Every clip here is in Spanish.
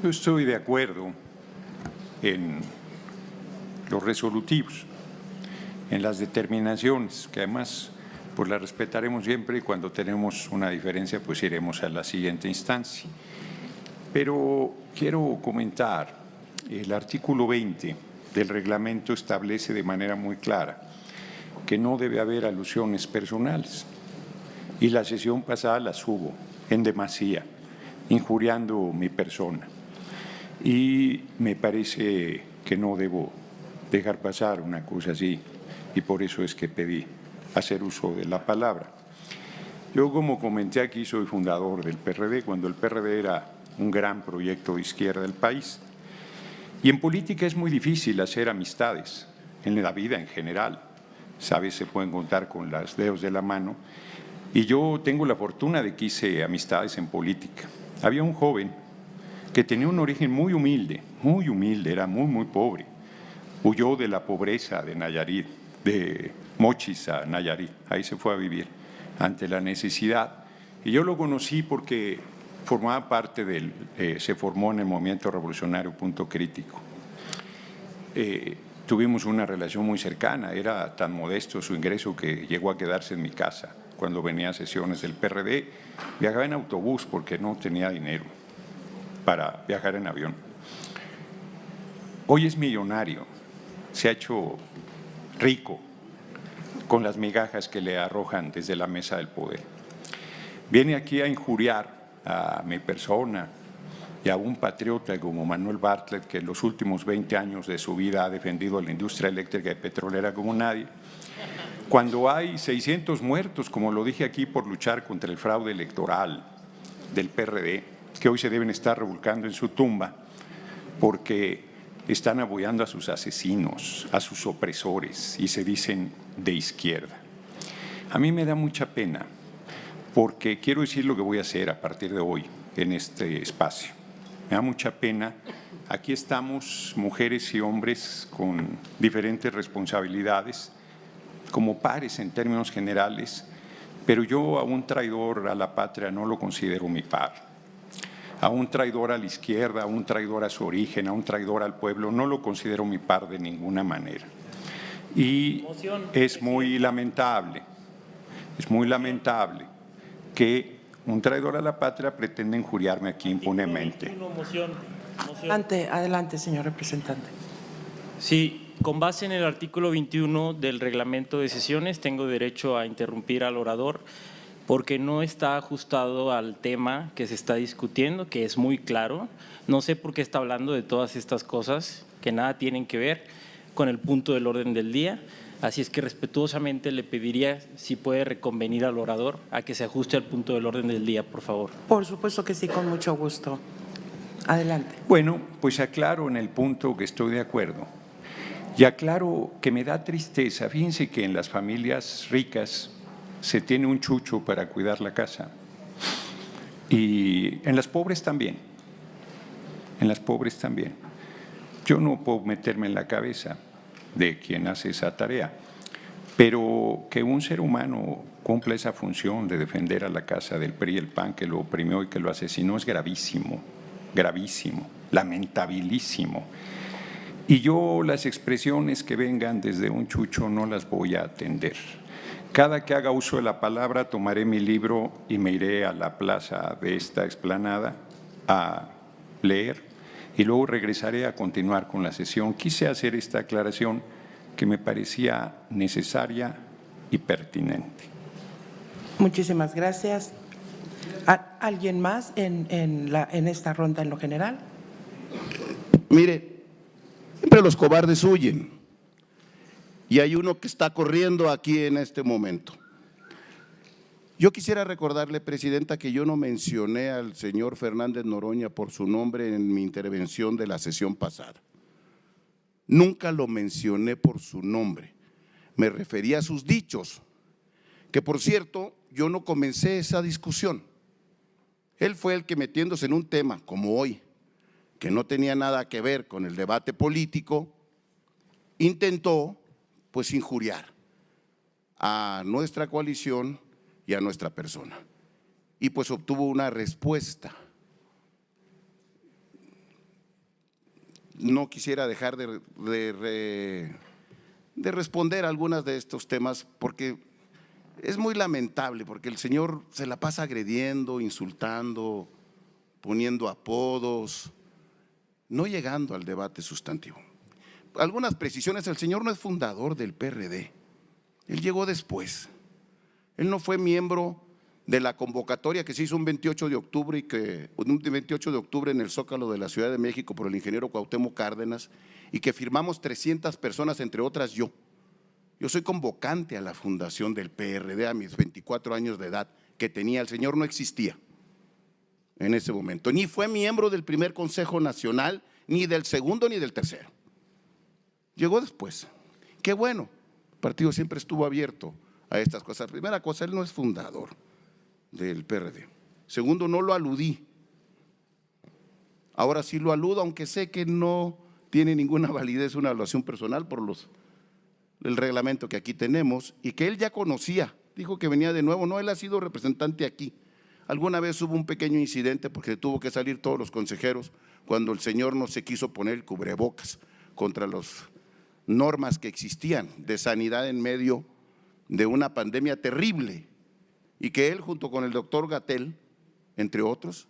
Yo estoy de acuerdo en los resolutivos, en las determinaciones, que además pues las respetaremos siempre y cuando tenemos una diferencia pues iremos a la siguiente instancia. Pero quiero comentar, el artículo 20 del reglamento establece de manera muy clara que no debe haber alusiones personales y la sesión pasada las hubo en demasía, injuriando mi persona. Y me parece que no debo dejar pasar una cosa así y por eso es que pedí hacer uso de la palabra. Yo, como comenté aquí, soy fundador del PRD, cuando el PRD era un gran proyecto de izquierda del país. Y en política es muy difícil hacer amistades, en la vida en general. Sabes, se pueden contar con los dedos de la mano. Y yo tengo la fortuna de que hice amistades en política. Había un joven que tenía un origen muy humilde, era muy pobre. Huyó de la pobreza de Nayarit, de Mochis a Nayarit, ahí se fue a vivir ante la necesidad. Y yo lo conocí porque formaba parte se formó en el movimiento revolucionario Punto Crítico. Tuvimos una relación muy cercana, era tan modesto su ingreso que llegó a quedarse en mi casa cuando venía a sesiones del PRD. Viajaba en autobús porque no tenía dinero para viajar en avión. Hoy es millonario, se ha hecho rico con las migajas que le arrojan desde la mesa del poder. Viene aquí a injuriar a mi persona y a un patriota como Manuel Bartlett, que en los últimos 20 años de su vida ha defendido a la industria eléctrica y petrolera como nadie, cuando hay 600 muertos, como lo dije aquí, por luchar contra el fraude electoral del PRD, que hoy se deben estar revolcando en su tumba porque están apoyando a sus asesinos, a sus opresores y se dicen de izquierda. A mí me da mucha pena porque quiero decir lo que voy a hacer a partir de hoy en este espacio. Me da mucha pena. Aquí estamos mujeres y hombres con diferentes responsabilidades, como pares en términos generales, pero yo a un traidor a la patria no lo considero mi par. A un traidor a la izquierda, a un traidor a su origen, a un traidor al pueblo, no lo considero mi par de ninguna manera. Y es muy lamentable que un traidor a la patria pretenda injuriarme aquí impunemente. Adelante, señor representante. Sí, con base en el artículo 21 del reglamento de sesiones, tengo derecho a interrumpir al orador porque no está ajustado al tema que se está discutiendo, que es muy claro. No sé por qué está hablando de todas estas cosas que nada tienen que ver con el punto del orden del día. Así es que respetuosamente le pediría si puede reconvenir al orador a que se ajuste al punto del orden del día, por favor. Por supuesto que sí, con mucho gusto. Adelante. Bueno, pues aclaro en el punto que estoy de acuerdo. Y aclaro que me da tristeza. Fíjense que en las familias ricas se tiene un chucho para cuidar la casa. Y en las pobres también. En las pobres también. Yo no puedo meterme en la cabeza de quien hace esa tarea, pero que un ser humano cumpla esa función de defender a la casa del PRI y el PAN que lo oprimió y que lo asesinó es gravísimo, gravísimo, lamentabilísimo. Y yo las expresiones que vengan desde un chucho no las voy a atender. Cada que haga uso de la palabra tomaré mi libro y me iré a la plaza de esta explanada a leer y luego regresaré a continuar con la sesión. Quise hacer esta aclaración que me parecía necesaria y pertinente. Muchísimas gracias. ¿Alguien más en esta ronda en lo general? Mire, siempre los cobardes huyen y hay uno que está corriendo aquí en este momento. Yo quisiera recordarle, Presidenta, que yo no mencioné al señor Fernández Noroña por su nombre en mi intervención de la sesión pasada. Nunca lo mencioné por su nombre, me refería a sus dichos, que por cierto, yo no comencé esa discusión. Él fue el que, metiéndose en un tema como hoy, que no tenía nada que ver con el debate político, intentó pues injuriar a nuestra coalición y a nuestra persona. Y pues obtuvo una respuesta no quisiera dejar de responder a algunos de estos temas porque es muy lamentable, porque el señor se la pasa agrediendo, insultando, poniendo apodos, no llegando al debate sustantivo. Algunas precisiones: el señor no es fundador del PRD, él llegó después. Él no fue miembro de la convocatoria que se hizo un 28 de octubre en el Zócalo de la Ciudad de México por el ingeniero Cuauhtémoc Cárdenas, y que firmamos 300 personas, entre otras yo. Yo soy convocante a la fundación del PRD a mis 24 años de edad que tenía. El señor no existía en ese momento, ni fue miembro del primer Consejo Nacional, ni del segundo, ni del tercero. Llegó después. Qué bueno, el partido siempre estuvo abierto a estas cosas. Primera cosa, él no es fundador del PRD. Segundo, no lo aludí. Ahora sí lo aludo, aunque sé que no tiene ninguna validez una evaluación personal por el reglamento que aquí tenemos y que él ya conocía. Dijo que venía de nuevo. No, él ha sido representante aquí. Alguna vez hubo un pequeño incidente porque tuvo que salir todos los consejeros cuando el señor no se quiso poner el cubrebocas contra las normas que existían de sanidad en medio de una pandemia terrible, y que él, junto con el doctor Gatell, entre otros,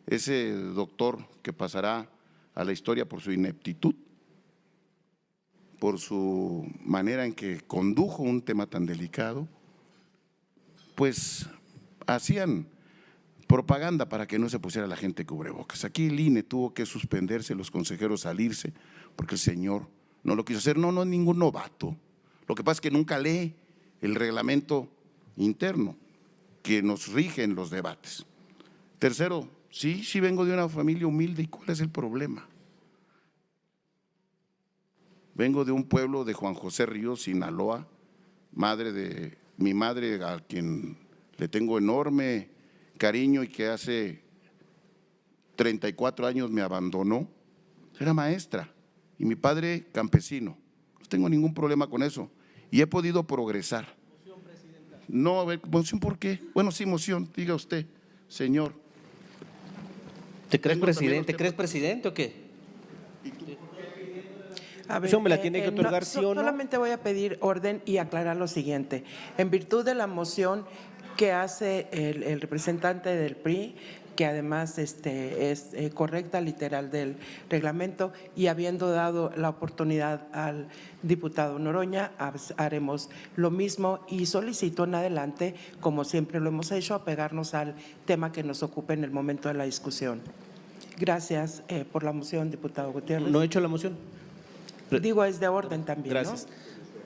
ese doctor que pasará a la historia por su ineptitud, por su manera en que condujo un tema tan delicado, pues hacían propaganda para que no se pusiera la gente cubrebocas. Aquí el INE tuvo que suspenderse, los consejeros salirse, porque el señor no lo quiso hacer. No es ningún novato. Lo que pasa es que nunca lee el reglamento interno que nos rige en los debates. Tercero, sí vengo de una familia humilde. ¿Y cuál es el problema? Vengo de un pueblo de Juan José Ríos, Sinaloa, mi madre, a quien le tengo enorme cariño y que hace 34 años me abandonó, era maestra, y mi padre campesino. No tengo ningún problema con eso y he podido progresar. No, a ver, ¿moción por qué? Bueno, sí, moción, diga usted, señor. ¿Te crees presidente? ¿Crees presidente o qué? A ver, Eso me la tiene que otorgar, ¿sí o no? Solamente voy a pedir orden y aclarar lo siguiente. En virtud de la moción que hace el representante del PRI, que además es correcta, literal del reglamento, y habiendo dado la oportunidad al diputado Noroña, haremos lo mismo y solicito en adelante, como siempre lo hemos hecho, apegarnos al tema que nos ocupe en el momento de la discusión. Gracias por la moción, diputado Gutiérrez. No he hecho la moción. Digo, es de orden también, Gracias. ¿no?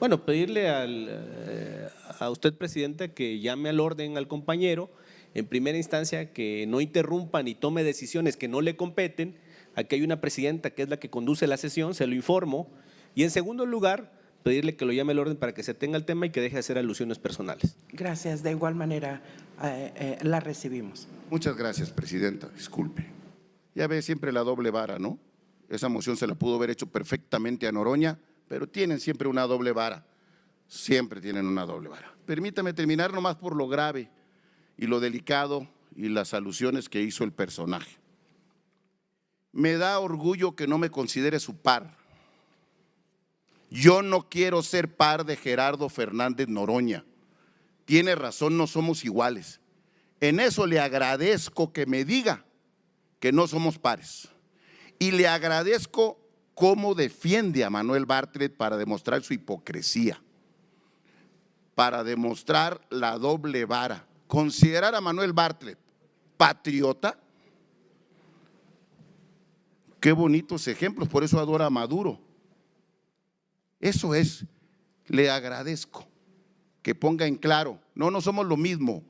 Bueno, pedirle a usted, presidenta, que llame al orden al compañero, en primera instancia que no interrumpa ni tome decisiones que no le competen. Aquí hay una presidenta que es la que conduce la sesión, se lo informo, y en segundo lugar pedirle que lo llame al orden para que se tenga el tema y que deje de hacer alusiones personales. Gracias, de igual manera la recibimos. Muchas gracias, presidenta, disculpe. Ya ve siempre la doble vara, ¿no? Esa moción se la pudo haber hecho perfectamente a Noroña, pero tienen siempre una doble vara, siempre tienen una doble vara. Permítame terminar nomás por lo grave y lo delicado y las alusiones que hizo el personaje. Me da orgullo que no me considere su par. Yo no quiero ser par de Gerardo Fernández Noroña. Tiene razón, no somos iguales. En eso le agradezco que me diga que no somos pares. Y le agradezco cómo defiende a Manuel Bartlett para demostrar su hipocresía, para demostrar la doble vara. Considerar a Manuel Bartlett patriota, qué bonitos ejemplos, por eso adora a Maduro. Eso es, le agradezco que ponga en claro, no somos lo mismo.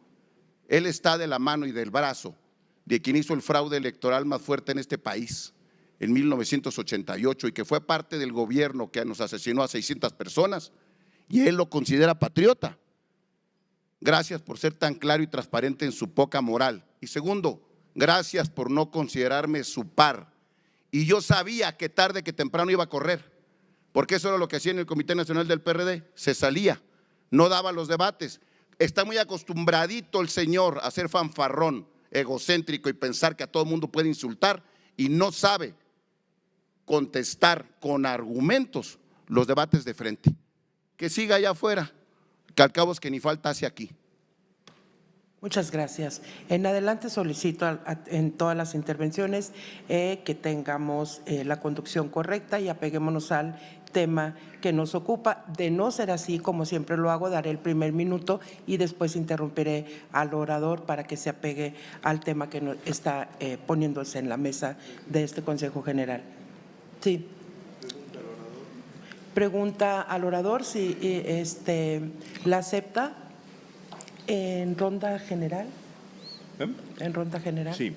Él está de la mano y del brazo de quien hizo el fraude electoral más fuerte en este país en 1988 y que fue parte del gobierno que nos asesinó a 600 personas, y él lo considera patriota. Gracias por ser tan claro y transparente en su poca moral. Y segundo, gracias por no considerarme su par. Y yo sabía que tarde que temprano iba a correr, porque eso era lo que hacía en el Comité Nacional del PRD, se salía, no daba los debates. Está muy acostumbradito el señor a ser fanfarrón, egocéntrico y pensar que a todo mundo puede insultar, y no sabe contestar con argumentos los debates de frente. Que siga allá afuera, que al cabo es que ni falta hace aquí. Muchas gracias. En adelante solicito en todas las intervenciones que tengamos la conducción correcta y apeguémonos al tema que nos ocupa. De no ser así, como siempre lo hago, daré el primer minuto y después interrumpiré al orador para que se apegue al tema que está poniéndose en la mesa de este Consejo General. Sí. Pregunta al orador si la acepta en ronda general. ¿En ronda general? Sí.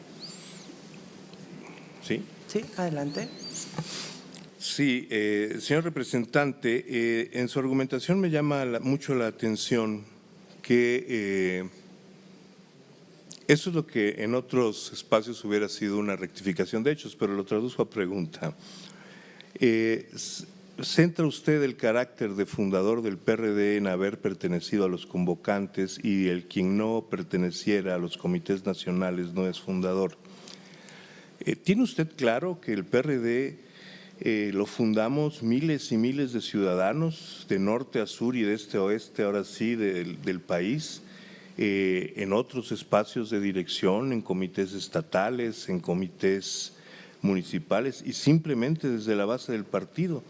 ¿Sí? Sí, adelante. Sí, señor representante, en su argumentación me llama mucho la atención que eso es lo que en otros espacios hubiera sido una rectificación de hechos, pero lo traduzco a pregunta. ¿Centra usted el carácter de fundador del PRD en haber pertenecido a los convocantes y el quien no perteneciera a los comités nacionales no es fundador? ¿Tiene usted claro que el PRD lo fundamos miles y miles de ciudadanos de norte a sur y de este a oeste, ahora sí, del país, en otros espacios de dirección, en comités estatales, en comités municipales y simplemente desde la base del partido?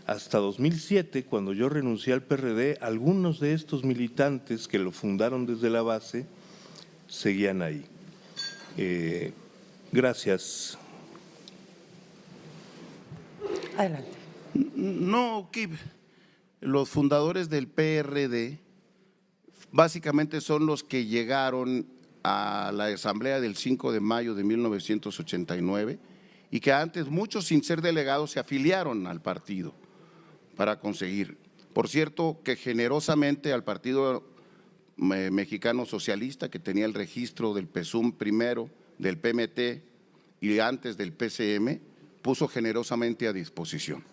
Hasta 2007, cuando yo renuncié al PRD, algunos de estos militantes que lo fundaron desde la base seguían ahí. Gracias. Adelante. No, Kib, los fundadores del PRD básicamente son los que llegaron a la asamblea del 5 de mayo de 1989 y que antes muchos sin ser delegados se afiliaron al partido para conseguir. Por cierto, que generosamente al Partido Mexicano Socialista, que tenía el registro del PSUM primero, del PMT y antes del PCM, puso generosamente a disposición.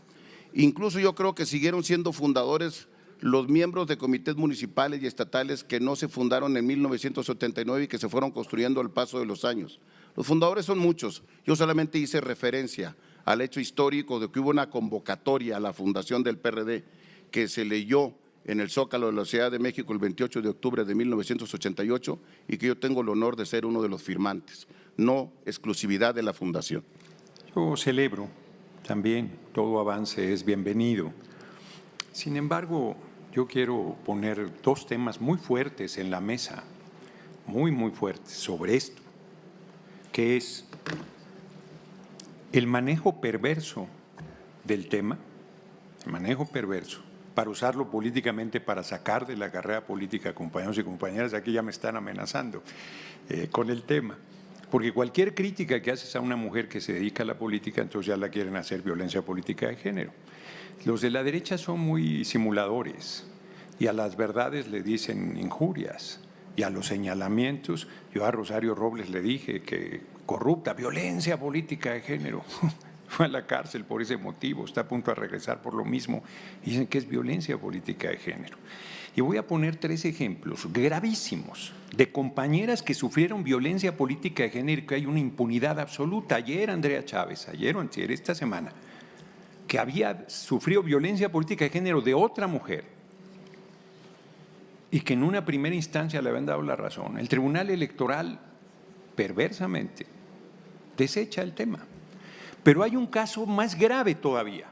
Incluso yo creo que siguieron siendo fundadores los miembros de comités municipales y estatales que no se fundaron en 1979 y que se fueron construyendo al paso de los años. Los fundadores son muchos, yo solamente hice referencia al hecho histórico de que hubo una convocatoria a la fundación del PRD que se leyó en el Zócalo de la Ciudad de México el 28 de octubre de 1988 y que yo tengo el honor de ser uno de los firmantes, no exclusividad de la fundación. Yo celebro también, todo avance es bienvenido. Sin embargo, yo quiero poner dos temas muy fuertes en la mesa, muy fuertes sobre esto, que es el manejo perverso del tema, el manejo perverso, para usarlo políticamente, para sacar de la carrera política a compañeros y compañeras. Aquí ya me están amenazando con el tema, porque cualquier crítica que haces a una mujer que se dedica a la política, entonces ya la quieren hacer violencia política de género. Los de la derecha son muy simuladores y a las verdades le dicen injurias y a los señalamientos. Yo a Rosario Robles le dije que corrupta, violencia política de género. Fue a la cárcel por ese motivo, está a punto de regresar por lo mismo. Y dicen que es violencia política de género. Y voy a poner 3 ejemplos gravísimos de compañeras que sufrieron violencia política de género y que hay una impunidad absoluta. Ayer Andrea Chávez, ayer o antier, esta semana, que había sufrido violencia política de género de otra mujer y que en una primera instancia le habían dado la razón. El Tribunal Electoral, perversamente, desecha el tema. Pero hay un caso más grave todavía,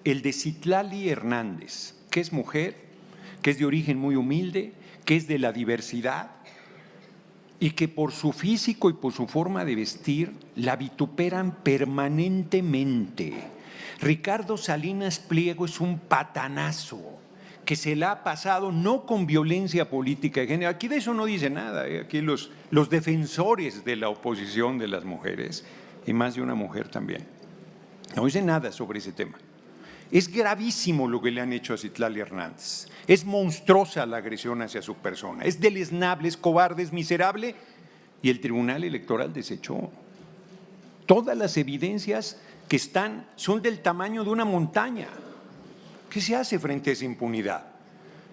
el de Citlali Hernández, que es mujer, que es de origen muy humilde, que es de la diversidad y que por su físico y por su forma de vestir la vituperan permanentemente. Ricardo Salinas Pliego es un patanazo que se la ha pasado no con violencia política de género. Aquí de eso no dice nada, aquí los defensores de la oposición de las mujeres, y más de una mujer también, no dice nada sobre ese tema. Es gravísimo lo que le han hecho a Citlali Hernández. Es monstruosa la agresión hacia su persona. Es deleznable, es cobarde, es miserable. Y el Tribunal Electoral desechó. Todas las evidencias que están son del tamaño de una montaña. ¿Qué se hace frente a esa impunidad?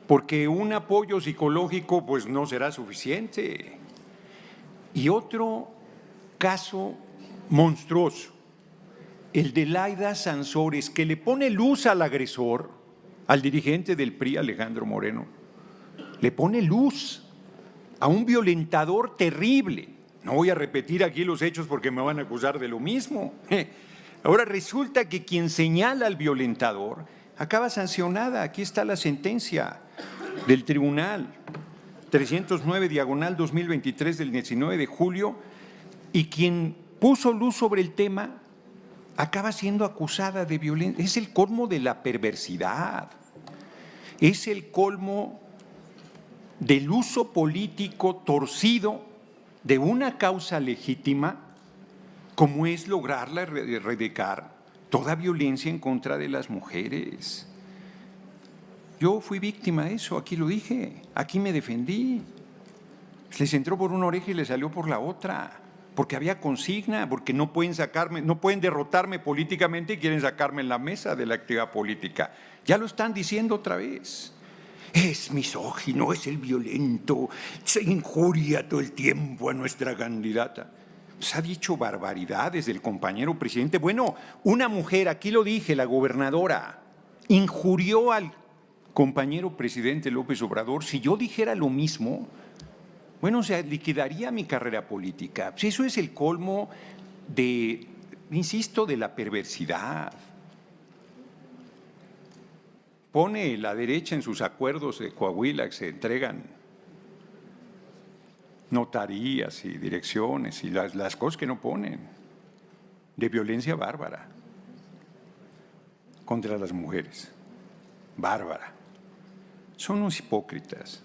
Porque un apoyo psicológico pues no será suficiente. Y otro caso monstruoso, el de Laida Sansores, que le pone luz al agresor, al dirigente del PRI, Alejandro Moreno, le pone luz a un violentador terrible. No voy a repetir aquí los hechos porque me van a acusar de lo mismo. Ahora resulta que quien señala al violentador acaba sancionada. Aquí está la sentencia del tribunal 309/2023 del 19 de julio, y quien puso luz sobre el tema acaba siendo acusada de violencia. Es el colmo de la perversidad, es el colmo del uso político torcido de una causa legítima, como es lograrla erradicar toda violencia en contra de las mujeres. Yo fui víctima de eso, aquí lo dije, aquí me defendí. Les entró por una oreja y les salió por la otra, porque había consigna, porque no pueden sacarme, no pueden derrotarme políticamente y quieren sacarme en la mesa de la actividad política. Ya lo están diciendo otra vez. Es misógino, es el violento, se injuria todo el tiempo a nuestra candidata. Se ha dicho barbaridades del compañero presidente. Bueno, una mujer, aquí lo dije, la gobernadora, injurió al compañero presidente López Obrador. Si yo dijera lo mismo, bueno, se liquidaría mi carrera política. Pues eso es el colmo de, insisto, de la perversidad. Pone la derecha en sus acuerdos de Coahuila que se entregan notarías y direcciones y las cosas que no ponen, de violencia bárbara contra las mujeres. Bárbara. Son unos hipócritas.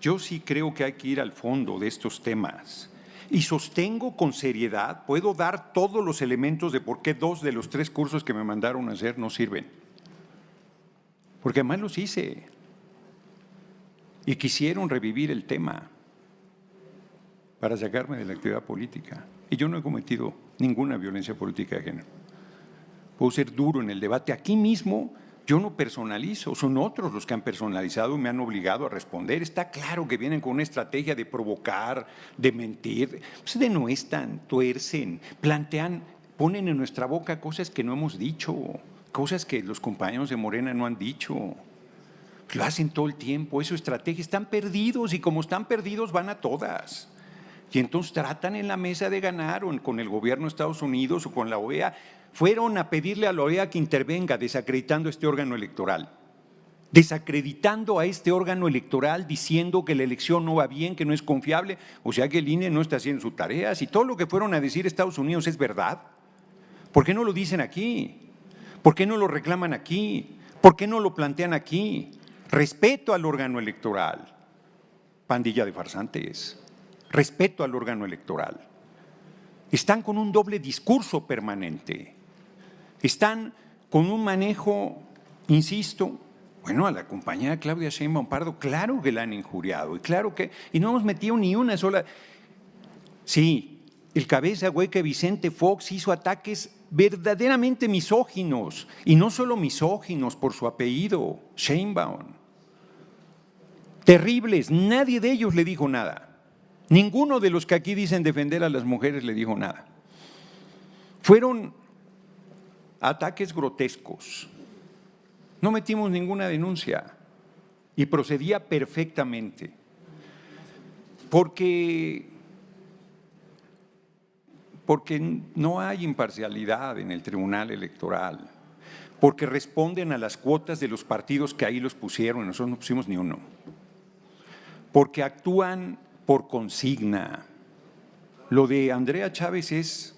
Yo sí creo que hay que ir al fondo de estos temas y sostengo con seriedad, puedo dar todos los elementos de por qué 2 de los 3 cursos que me mandaron a hacer no sirven. Porque además los hice y quisieron revivir el tema para sacarme de la actividad política. Y yo no he cometido ninguna violencia política de género. Puedo ser duro en el debate. Aquí mismo yo no personalizo, son otros los que han personalizado y me han obligado a responder. Está claro que vienen con una estrategia de provocar, de mentir. Pues denuestan, tuercen, plantean, ponen en nuestra boca cosas que no hemos dicho, cosas que los compañeros de Morena no han dicho. Lo hacen todo el tiempo, es su estrategia. Están perdidos y como están perdidos van a todas. Y entonces tratan en la mesa de ganar o con el gobierno de Estados Unidos o con la OEA. Fueron a pedirle a la OEA que intervenga desacreditando este órgano electoral. Desacreditando a este órgano electoral, diciendo que la elección no va bien, que no es confiable. O sea que el INE no está haciendo su tarea. Si todo lo que fueron a decir Estados Unidos es verdad, ¿por qué no lo dicen aquí? ¿Por qué no lo reclaman aquí? ¿Por qué no lo plantean aquí? Respeto al órgano electoral. Pandilla de farsantes. Respeto al órgano electoral. Están con un doble discurso permanente. Están con un manejo, insisto, bueno, a la compañera Claudia Sheinbaum Pardo, claro que la han injuriado y no hemos metido ni una sola. Sí, el cabeza hueca Vicente Fox hizo ataques verdaderamente misóginos, y no solo misóginos por su apellido, Sheinbaum. Terribles, nadie de ellos le dijo nada. Ninguno de los que aquí dicen defender a las mujeres le dijo nada. Fueron ataques grotescos. No metimos ninguna denuncia y procedía perfectamente. Porque no hay imparcialidad en el Tribunal Electoral, porque responden a las cuotas de los partidos que ahí los pusieron, nosotros no pusimos ni uno, porque actúan por consigna. Lo de Andrea Chávez es,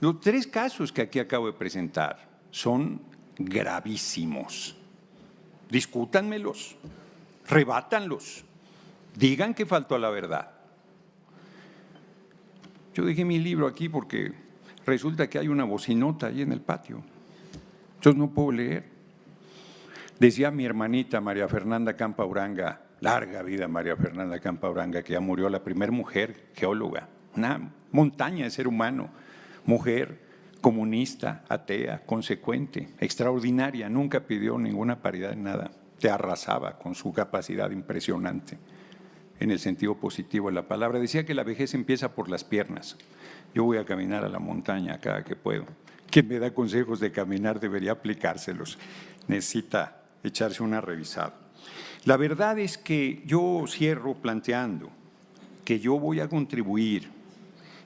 los 3 casos que aquí acabo de presentar son gravísimos. Discútanmelos, rebátanlos, digan que faltó a la verdad. Yo dejé mi libro aquí porque resulta que hay una bocinota ahí en el patio. Entonces no puedo leer. Decía mi hermanita María Fernanda Campa Uranga, larga vida María Fernanda Campa Uranga, que ya murió, la primera mujer geóloga, una montaña de ser humano, mujer comunista, atea, consecuente, extraordinaria, nunca pidió ninguna paridad en nada, te arrasaba con su capacidad impresionante, en el sentido positivo de la palabra. Decía que la vejez empieza por las piernas. Yo voy a caminar a la montaña cada que puedo. quien me da consejos de caminar debería aplicárselos. Necesita echarse una revisada. La verdad es que yo cierro planteando que yo voy a contribuir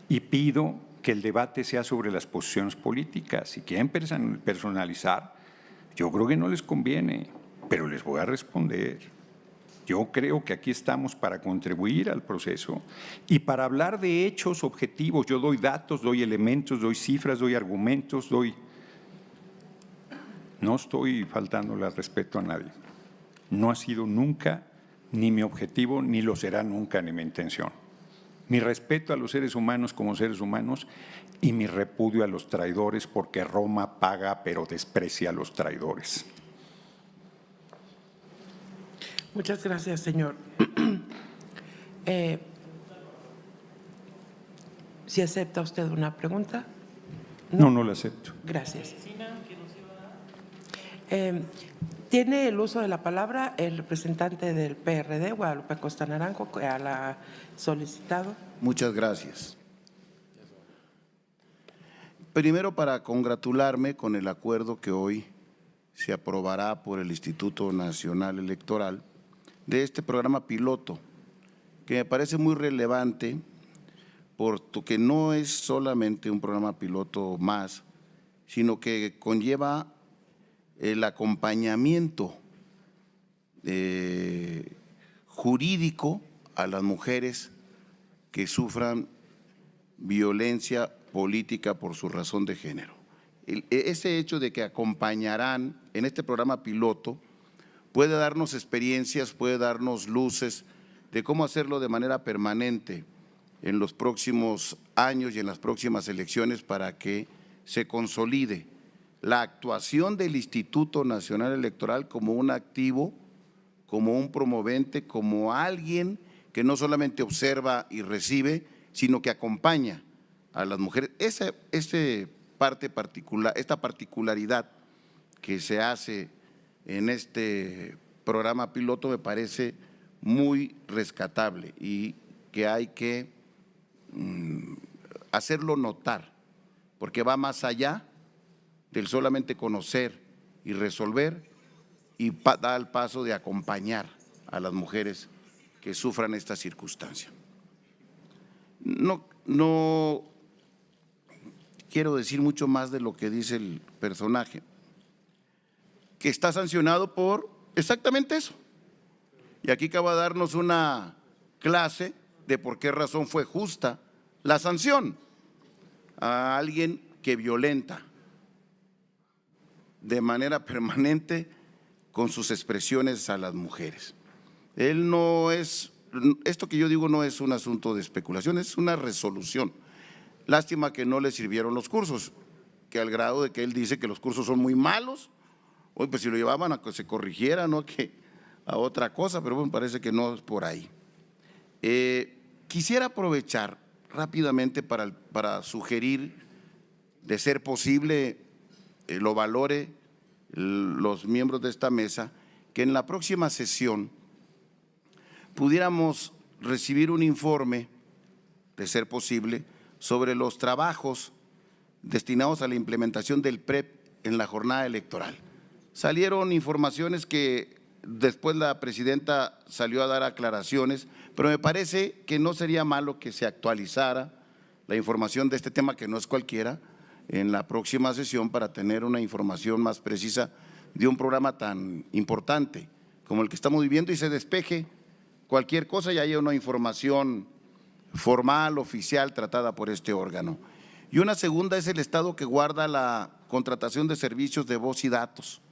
y pido que el debate sea sobre las posiciones políticas. Si quieren personalizar, yo creo que no les conviene, pero les voy a responder. Yo creo que aquí estamos para contribuir al proceso y para hablar de hechos objetivos. Yo doy datos, doy elementos, doy cifras, doy argumentos, No estoy faltándole al respeto a nadie. No ha sido nunca ni mi objetivo, ni lo será nunca, ni mi intención. Mi respeto a los seres humanos como seres humanos y mi repudio a los traidores, porque Roma paga pero desprecia a los traidores. Muchas gracias, señor. ¿Si acepta usted una pregunta? No la acepto. Gracias. Tiene el uso de la palabra el representante del PRD, Guadalupe Costa Naranjo, que la ha solicitado. Muchas gracias. Primero, para congratularme con el acuerdo que hoy se aprobará por el Instituto Nacional Electoral de este programa piloto, que me parece muy relevante porque no es solamente un programa piloto más, sino que conlleva el acompañamiento jurídico a las mujeres que sufran violencia política por su razón de género. Ese hecho de que acompañarán en este programa piloto puede darnos experiencias, puede darnos luces de cómo hacerlo de manera permanente en los próximos años y en las próximas elecciones para que se consolide la actuación del Instituto Nacional Electoral como un activo, como un promovente, como alguien que no solamente observa y recibe, sino que acompaña a las mujeres. Esta particularidad que se hace en este programa piloto me parece muy rescatable y que hay que hacerlo notar, porque va más allá del solamente conocer y resolver y da el paso de acompañar a las mujeres que sufran esta circunstancia. No quiero decir mucho más de lo que dice el personaje, que está sancionado por exactamente eso. Y aquí acaba de darnos una clase de por qué razón fue justa la sanción a alguien que violenta de manera permanente con sus expresiones a las mujeres. Él no es, esto que yo digo no es un asunto de especulación, es una resolución. Lástima que no le sirvieron los cursos, que al grado de que él dice que los cursos son muy malos, hoy pues si lo llevaban a que se corrigiera, no que a otra cosa, pero bueno, parece que no es por ahí. Quisiera aprovechar rápidamente para sugerir, de ser posible, lo valore los miembros de esta mesa, que en la próxima sesión pudiéramos recibir un informe, de ser posible, sobre los trabajos destinados a la implementación del PREP en la jornada electoral. Salieron informaciones que después la presidenta salió a dar aclaraciones, pero me parece que no sería malo que se actualizara la información de este tema, que no es cualquiera, en la próxima sesión para tener una información más precisa de un programa tan importante como el que estamos viviendo y se despeje cualquier cosa y haya una información formal, oficial, tratada por este órgano. Y una segunda es el estado que guarda la contratación de servicios de voz y datos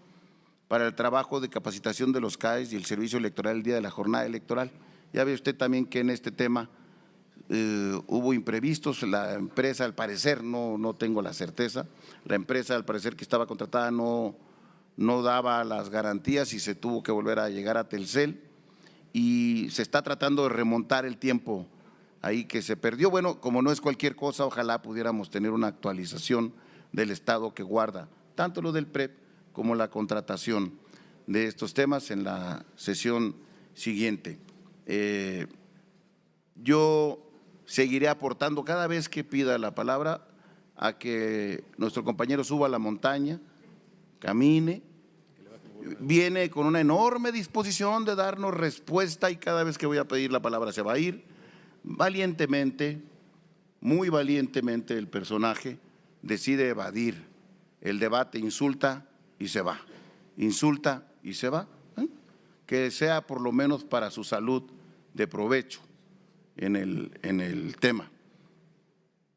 para el trabajo de capacitación de los CAEs y el servicio electoral el día de la jornada electoral. Ya ve usted también que en este tema hubo imprevistos, la empresa al parecer, no tengo la certeza, la empresa al parecer que estaba contratada no daba las garantías y se tuvo que volver a llegar a Telcel y se está tratando de remontar el tiempo ahí que se perdió. Bueno, como no es cualquier cosa, ojalá pudiéramos tener una actualización del estado que guarda tanto lo del PREP como la contratación de estos temas en la sesión siguiente. Yo seguiré aportando cada vez que pida la palabra a que nuestro compañero suba a la montaña, camine, viene con una enorme disposición de darnos respuesta y cada vez que voy a pedir la palabra se va a ir. Valientemente, muy valientemente el personaje decide evadir el debate, insulta y se va, insulta y se va. Que sea por lo menos para su salud de provecho en el tema.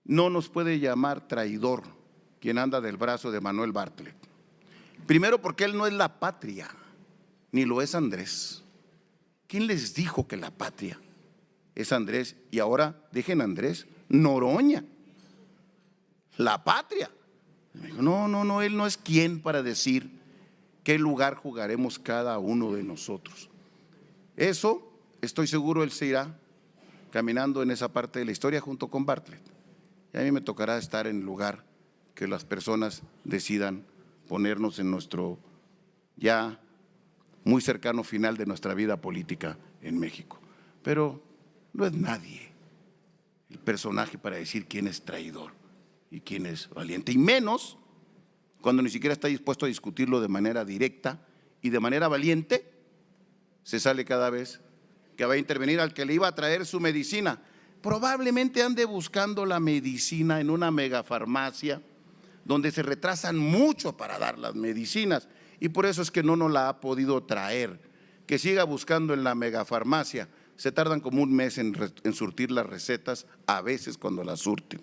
No nos puede llamar traidor quien anda del brazo de Manuel Bartlett. Primero porque él no es la patria, ni lo es Andrés. ¿Quién les dijo que la patria es Andrés? Y ahora dejen a Andrés, Noroña, la patria. No, él no es quien para decir qué lugar jugaremos cada uno de nosotros. Eso, estoy seguro, él se irá caminando en esa parte de la historia junto con Bartlett. Y a mí me tocará estar en el lugar que las personas decidan ponernos en nuestro ya muy cercano final de nuestra vida política en México. Pero no es nadie el personaje para decir quién es traidor y quién es valiente, y menos cuando ni siquiera está dispuesto a discutirlo de manera directa y de manera valiente. Se sale cada vez que va a intervenir al que le iba a traer su medicina. Probablemente ande buscando la medicina en una megafarmacia donde se retrasan mucho para dar las medicinas y por eso es que no nos la ha podido traer. Que siga buscando en la megafarmacia. Se tardan como un mes en surtir las recetas, a veces cuando las surten.